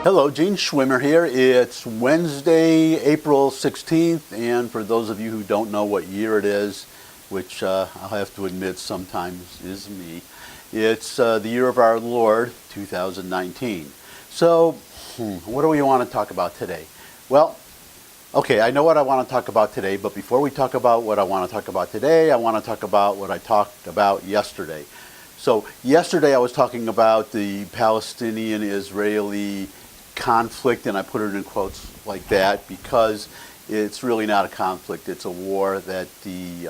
Hello, Gene Schwimmer here. It's Wednesday, April 16th, and for those of you who don't know what year it is, which I'll have to admit sometimes is me, it's the year of our Lord, 2019. So, what do we want to talk about today? Well, okay, I know what I want to talk about today, but before we talk about what I want to talk about today, I want to talk about what I talked about yesterday. So yesterday I was talking about the Palestinian-Israeli conflict, and I put it in quotes like that because it's really not a conflict. It's a war that the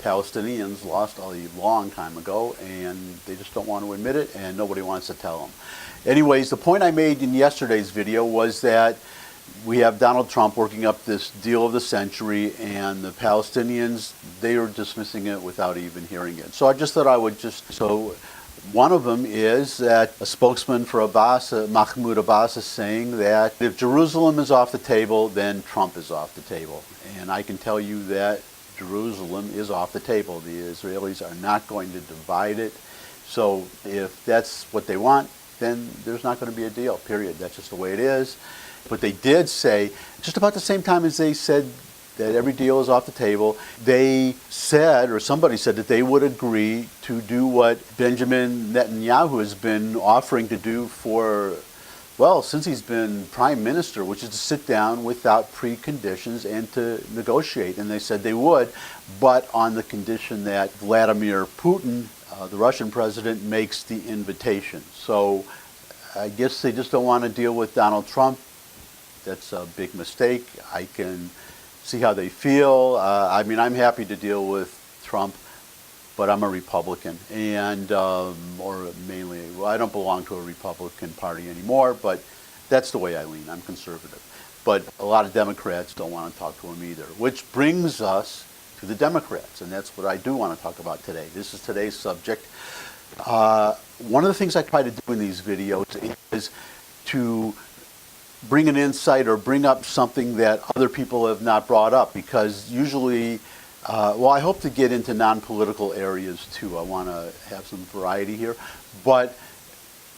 Palestinians lost a long time ago, and they just don't want to admit it, and nobody wants to tell them. Anyways, the point I made in yesterday's video was that we have Donald Trump working up this deal of the century, and the Palestinians, they are dismissing it without even hearing it. So I just thought I would one of them is that a spokesman for Abbas, Mahmoud Abbas, is saying that if Jerusalem is off the table, then Trump is off the table. And I can tell you that Jerusalem is off the table. The Israelis are not going to divide it. So if that's what they want, then there's not going to be a deal, period. That's just the way it is. But they did say, just about the same time as they said that every deal is off the table, they said, or somebody said, that they would agree to do what Benjamin Netanyahu has been offering to do for, well, since he's been prime minister, which is to sit down without preconditions and to negotiate. And they said they would, but on the condition that Vladimir Putin, the Russian president, makes the invitation. So I guess they just don't want to deal with Donald Trump. That's a big mistake. I can see how they feel. I mean, I'm happy to deal with Trump, but I'm a Republican, and or mainly, well, I don't belong to a Republican Party anymore, but that's the way I lean. I'm conservative. But a lot of Democrats don't want to talk to him either, which brings us to the Democrats, and that's what I do want to talk about today. This is today's subject. One of the things I try to do in these videos is to bring an insight or bring up something that other people have not brought up, because usually, well, I hope to get into non-political areas too. I want to have some variety here, but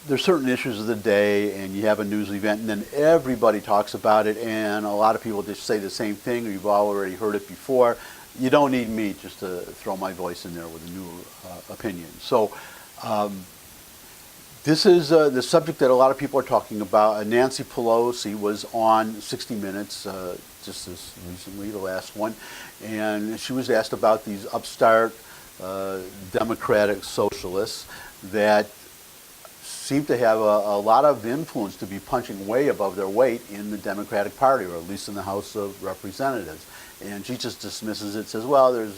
there's certain issues of the day, and you have a news event, and then everybody talks about it, and a lot of people just say the same thing, or you've already heard it before. You don't need me just to throw my voice in there with a new opinion. So this is the subject that a lot of people are talking about. Nancy Pelosi was on 60 Minutes just as recently, the last one, and she was asked about these upstart democratic socialists that seem to have a lot of influence, to be punching way above their weight in the Democratic Party, or at least in the House of Representatives. And she just dismisses it, says, well, there's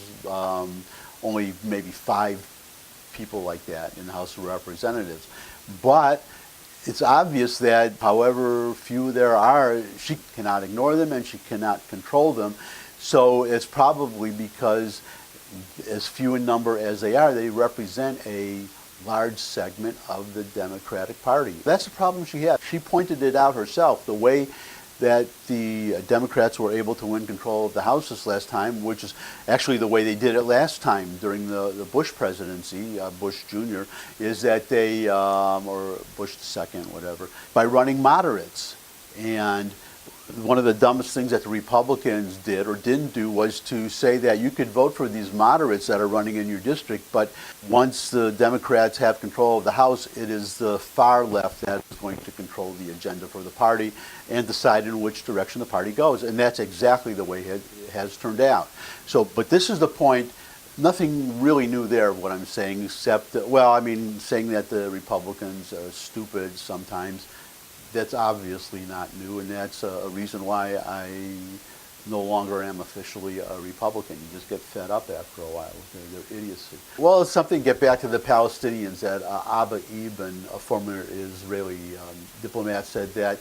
only maybe 5 people like that in the House of Representatives. But it's obvious that however few there are, she cannot ignore them and she cannot control them. So it's probably because, as few in number as they are, they represent a large segment of the Democratic Party. That's the problem she has. She pointed it out herself, the way that the Democrats were able to win control of the House this last time, which is actually the way they did it last time during the Bush presidency, Bush Jr., is that they, or Bush II, whatever, by running moderates. And one of the dumbest things that the Republicans did or didn't do was to say that you could vote for these moderates that are running in your district, but once the Democrats have control of the House, it is the far left that is going to control the agenda for the party and decide in which direction the party goes. And that's exactly the way it has turned out. So, but this is the point. Nothing really new there, what I'm saying, except, well, I mean, saying that the Republicans are stupid sometimes. That's obviously not new, and that's a reason why I no longer am officially a Republican. You just get fed up after a while with their idiocy. Well, it's something to get back to the Palestinians. That Abba Eban, a former Israeli diplomat, said that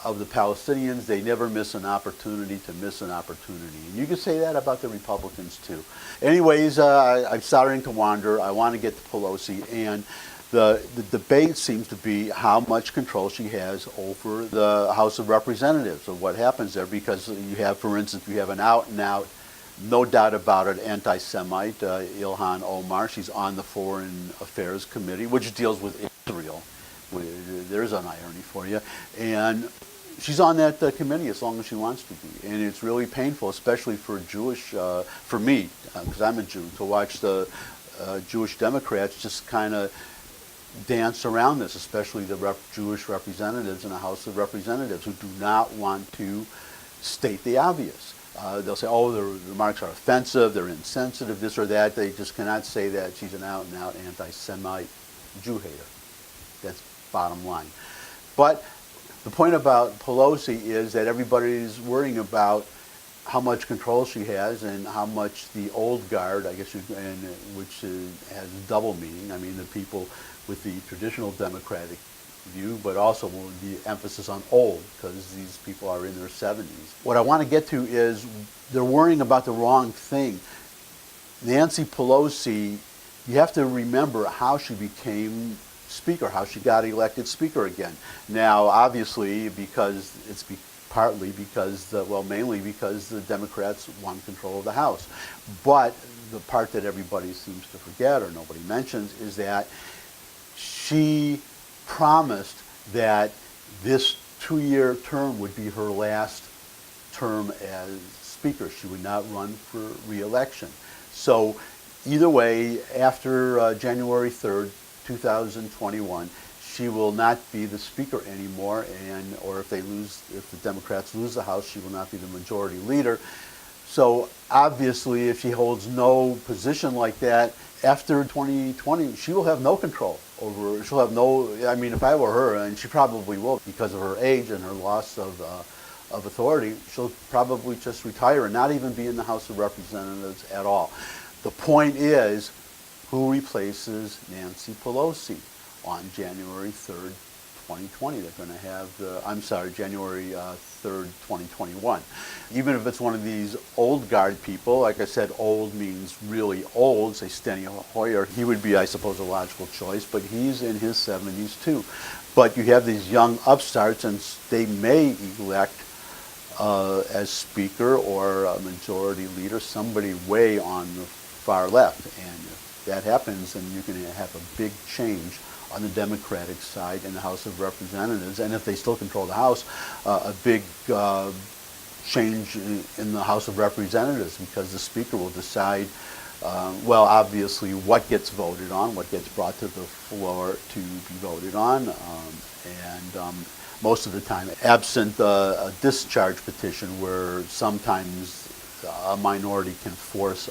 of the Palestinians, they never miss an opportunity to miss an opportunity. And you can say that about the Republicans too. Anyways, I'm starting to wander. I want to get to Pelosi, and the debate seems to be how much control she has over the House of Representatives, or what happens there, because you have, for instance, you have an out-and-out, no doubt about it, anti-Semite, Ilhan Omar. She's on the Foreign Affairs Committee, which deals with Israel. There's an irony for you. And she's on that committee as long as she wants to be. And it's really painful, especially for for me, because I'm a Jew, to watch the Jewish Democrats just kind of dance around this, especially the Jewish representatives in the House of Representatives who do not want to state the obvious. They'll say, oh, the remarks are offensive, they're insensitive, this or that. They just cannot say that she's an out-and-out anti-Semite Jew hater. That's bottom line. But the point about Pelosi is that everybody's worrying about how much control she has and how much the old guard, I guess, which has double meaning. I mean, the people with the traditional Democratic view, but also the emphasis on old, because these people are in their 70s. What I want to get to is they're worrying about the wrong thing. Nancy Pelosi, you have to remember how she became Speaker, how she got elected Speaker again. Now, obviously, because partly because, mainly because the Democrats won control of the House. But the part that everybody seems to forget or nobody mentions is that she promised that this 2-year term would be her last term as Speaker. She would not run for re-election. So either way, after January 3rd, 2021, she will not be the Speaker anymore, or if the Democrats lose the House, she will not be the majority leader. So obviously, if she holds no position like that, after 2020, she will have no control over, she'll have no, I mean, if I were her, and she probably will because of her age and her loss of authority, she'll probably just retire and not even be in the House of Representatives at all. The point is, who replaces Nancy Pelosi on January 3rd, 2020? They're going to have January 3rd, 2021. Even if it's one of these old guard people, like I said, old means really old, say Steny Hoyer, he would be, I suppose, a logical choice, but he's in his 70s too. But you have these young upstarts, and they may elect as Speaker or a majority leader somebody way on the far left. And if that happens, then you're going to have a big change on the Democratic side in the House of Representatives, and if they still control the House, a big change in the House of Representatives, because the Speaker will decide, obviously what gets voted on, what gets brought to the floor to be voted on, and most of the time, absent a discharge petition where sometimes a minority can force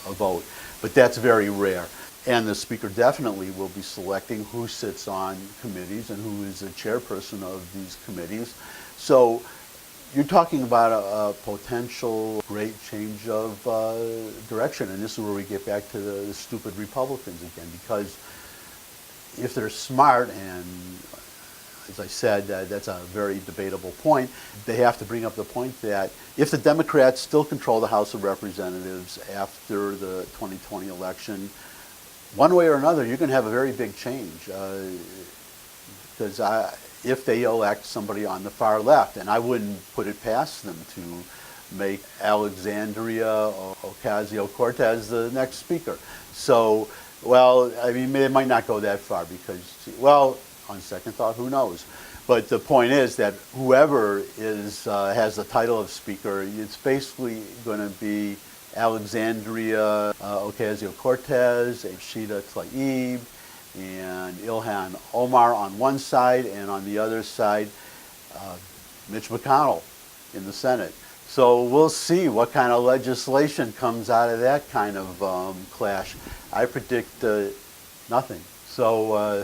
a vote, but that's very rare. And the Speaker definitely will be selecting who sits on committees and who is the chairperson of these committees. So you're talking about a potential great change of direction. And this is where we get back to the stupid Republicans again, because if they're smart, and as I said, that's a very debatable point, they have to bring up the point that if the Democrats still control the House of Representatives after the 2020 election, one way or another, you're going to have a very big change, because if they elect somebody on the far left, and I wouldn't put it past them to make Alexandria Ocasio-Cortez the next Speaker. So, I mean, it might not go that far because, on second thought, who knows? But the point is that whoever has the title of Speaker, it's basically going to be Alexandria Ocasio-Cortez, Rashida Tlaib, and Ilhan Omar on one side, and on the other side, Mitch McConnell in the Senate. So we'll see what kind of legislation comes out of that kind of clash. I predict nothing. So,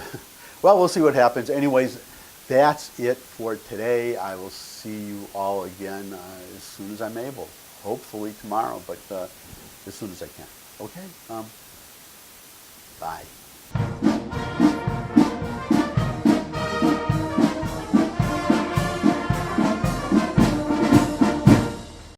we'll see what happens. Anyways, that's it for today. I will see you all again as soon as I'm able. Hopefully tomorrow, but as soon as I can. Okay? Bye.